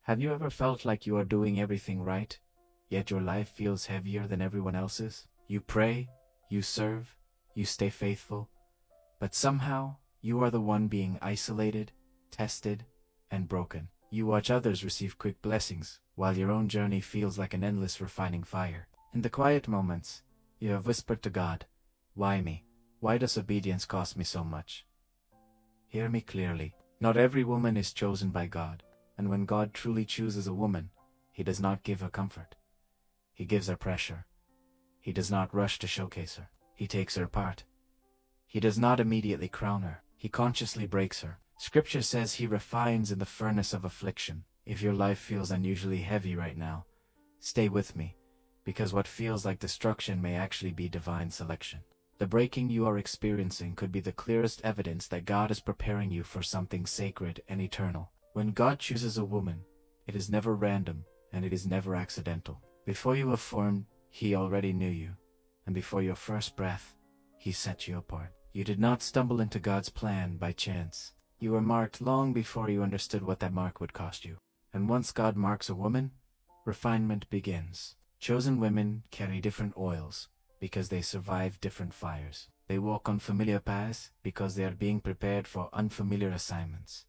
Have you ever felt like you are doing everything right, yet your life feels heavier than everyone else's? You pray, you serve, you stay faithful, but somehow you are the one being isolated, tested, and broken. You watch others receive quick blessings, while your own journey feels like an endless refining fire. In the quiet moments, you have whispered to God, "Why me? Why does obedience cost me so much?" Hear me clearly. Not every woman is chosen by God, and when God truly chooses a woman, He does not give her comfort. He gives her pressure. He does not rush to showcase her. He takes her apart. He does not immediately crown her. He consciously breaks her. Scripture says He refines in the furnace of affliction. If your life feels unusually heavy right now, stay with me, because what feels like destruction may actually be divine selection. The breaking you are experiencing could be the clearest evidence that God is preparing you for something sacred and eternal. When God chooses a woman, it is never random and it is never accidental. Before you were formed, He already knew you, and before your first breath, He set you apart. You did not stumble into God's plan by chance. You were marked long before you understood what that mark would cost you. And once God marks a woman, refinement begins. Chosen women carry different oils because they survive different fires. They walk on familiar paths because they are being prepared for unfamiliar assignments.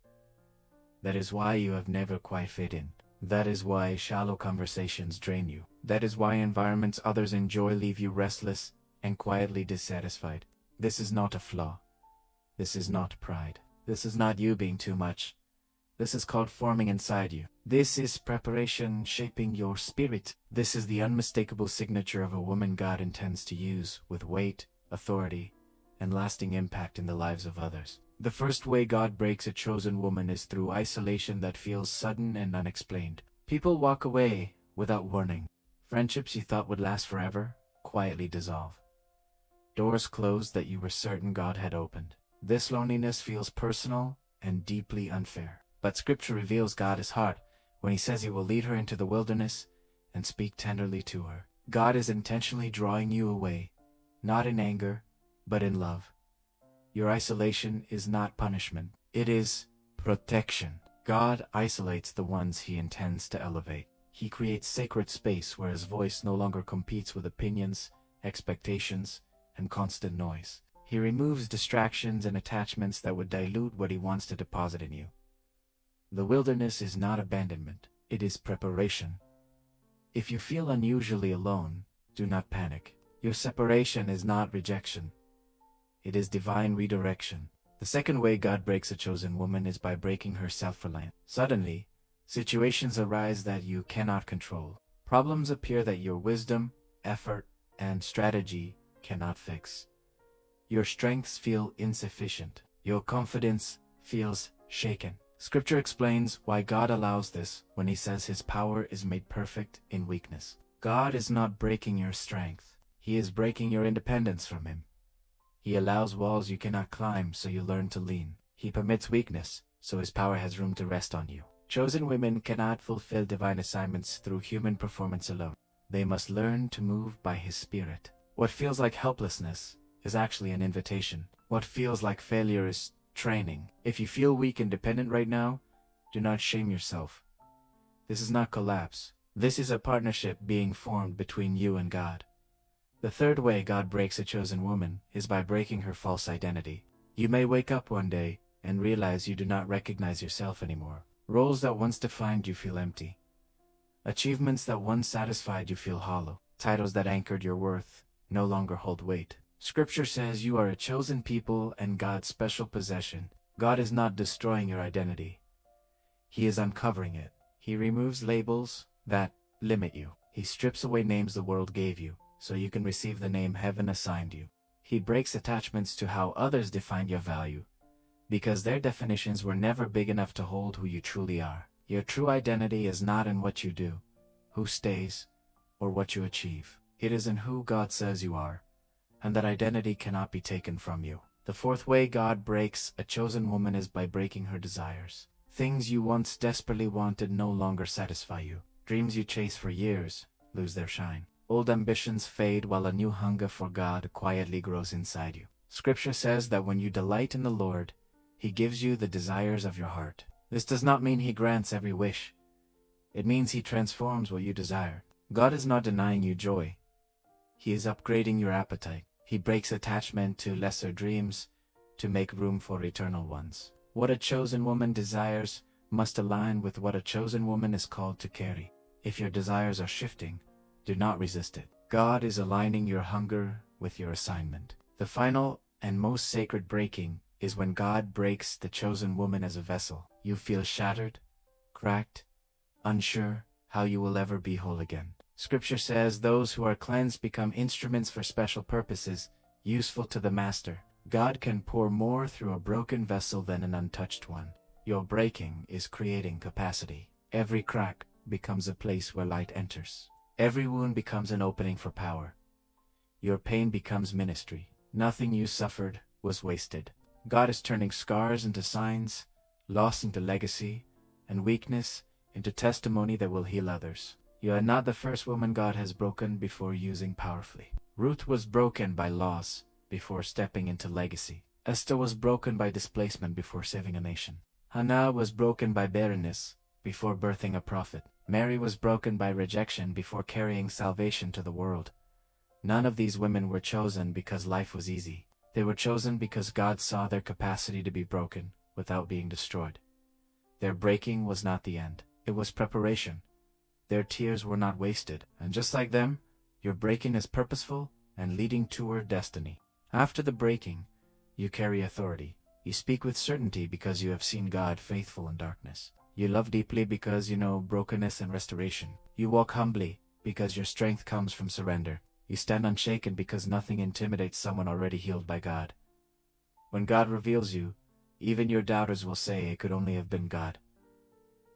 That is why you have never quite fit in. That is why shallow conversations drain you. That is why environments others enjoy leave you restless and quietly dissatisfied. This is not a flaw. This is not pride. This is not you being too much. This is called forming inside you. This is preparation shaping your spirit. This is the unmistakable signature of a woman God intends to use with weight, authority, and lasting impact in the lives of others. The first way God breaks a chosen woman is through isolation that feels sudden and unexplained. People walk away without warning. Friendships you thought would last forever quietly dissolve. Doors closed that you were certain God had opened. This loneliness feels personal and deeply unfair. But Scripture reveals God's heart when He says He will lead her into the wilderness and speak tenderly to her. God is intentionally drawing you away, not in anger, but in love. Your isolation is not punishment. It is protection. God isolates the ones He intends to elevate. He creates sacred space where His voice no longer competes with opinions, expectations, and constant noise. He removes distractions and attachments that would dilute what He wants to deposit in you. The wilderness is not abandonment, it is preparation. If you feel unusually alone, do not panic. Your separation is not rejection. It is divine redirection. The second way God breaks a chosen woman is by breaking her self-reliance. Suddenly, situations arise that you cannot control. Problems appear that your wisdom, effort, and strategy cannot fix. Your strengths feel insufficient. Your confidence feels shaken. Scripture explains why God allows this when He says His power is made perfect in weakness. God is not breaking your strength. He is breaking your independence from Him. He allows walls you cannot climb so you learn to lean. He permits weakness so His power has room to rest on you. Chosen women cannot fulfill divine assignments through human performance alone. They must learn to move by His Spirit. What feels like helplessness is actually an invitation. What feels like failure is training. If you feel weak and dependent right now, do not shame yourself. This is not collapse. This is a partnership being formed between you and God. The third way God breaks a chosen woman is by breaking her false identity. You may wake up one day and realize you do not recognize yourself anymore. Roles that once defined you feel empty. Achievements that once satisfied you feel hollow. Titles that anchored your worth no longer hold weight. Scripture says you are a chosen people and God's special possession. God is not destroying your identity. He is uncovering it. He removes labels that limit you. He strips away names the world gave you, so you can receive the name heaven assigned you. He breaks attachments to how others define your value, because their definitions were never big enough to hold who you truly are. Your true identity is not in what you do, who stays, or what you achieve. It is in who God says you are, and that identity cannot be taken from you. The fourth way God breaks a chosen woman is by breaking her desires. Things you once desperately wanted no longer satisfy you. Dreams you chase for years lose their shine. Old ambitions fade while a new hunger for God quietly grows inside you. Scripture says that when you delight in the Lord, He gives you the desires of your heart. This does not mean He grants every wish, It means He transforms what you desire. God is not denying you joy. He is upgrading your appetite. He breaks attachment to lesser dreams to make room for eternal ones. What a chosen woman desires must align with what a chosen woman is called to carry. If your desires are shifting, do not resist it. God is aligning your hunger with your assignment. The final and most sacred breaking is when God breaks the chosen woman as a vessel. You feel shattered, cracked, unsure how you will ever be whole again. Scripture says those who are cleansed become instruments for special purposes, useful to the Master. God can pour more through a broken vessel than an untouched one. Your breaking is creating capacity. Every crack becomes a place where light enters. Every wound becomes an opening for power. Your pain becomes ministry. Nothing you suffered was wasted. God is turning scars into signs, loss into legacy, and weakness into testimony that will heal others. You are not the first woman God has broken before using powerfully. Ruth was broken by loss before stepping into legacy. Esther was broken by displacement before saving a nation. Hannah was broken by barrenness before birthing a prophet. Mary was broken by rejection before carrying salvation to the world. None of these women were chosen because life was easy. They were chosen because God saw their capacity to be broken without being destroyed. Their breaking was not the end. It was preparation. Their tears were not wasted, and just like them, your breaking is purposeful and leading toward destiny. After the breaking, you carry authority. You speak with certainty because you have seen God faithful in darkness. You love deeply because you know brokenness and restoration. You walk humbly because your strength comes from surrender. You stand unshaken because nothing intimidates someone already healed by God. When God reveals you, even your doubters will say it could only have been God.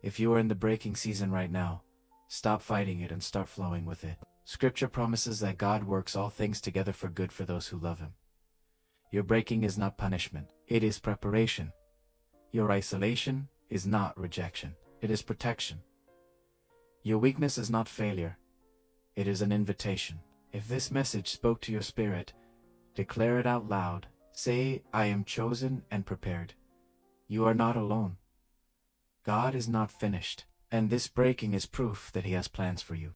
If you are in the breaking season right now, stop fighting it and start flowing with it. Scripture promises that God works all things together for good for those who love Him. Your breaking is not punishment. It is preparation. Your isolation is not rejection. It is protection. Your weakness is not failure. It is an invitation. If this message spoke to your spirit, declare it out loud. Say, I am chosen and prepared. You are not alone. God is not finished, and this breaking is proof that He has plans for you.